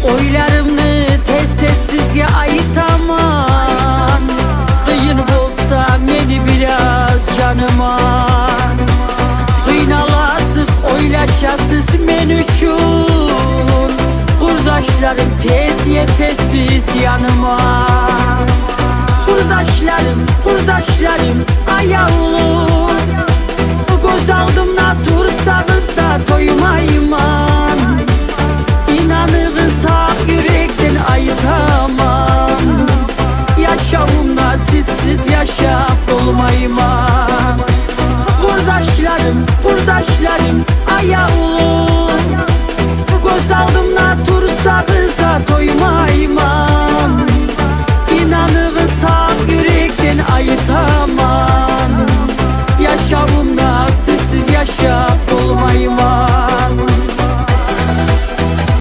Oylarımı tez sizge aytaman. Kıyın bolsa meni biraz canıma. Kıynalasız oylaşasız men üçün. Kurdaşlarım tez yetesiz yanıma. Kurdaşlarım ayağılım. Göz aldımda dursanız da doymayman. İnanırsa yürekten ayıtamam. Yaşamımda sizsiz yaşap olmayman. Kurdaşlarım ayağılım. Göz aldımda dursanız da doymayman.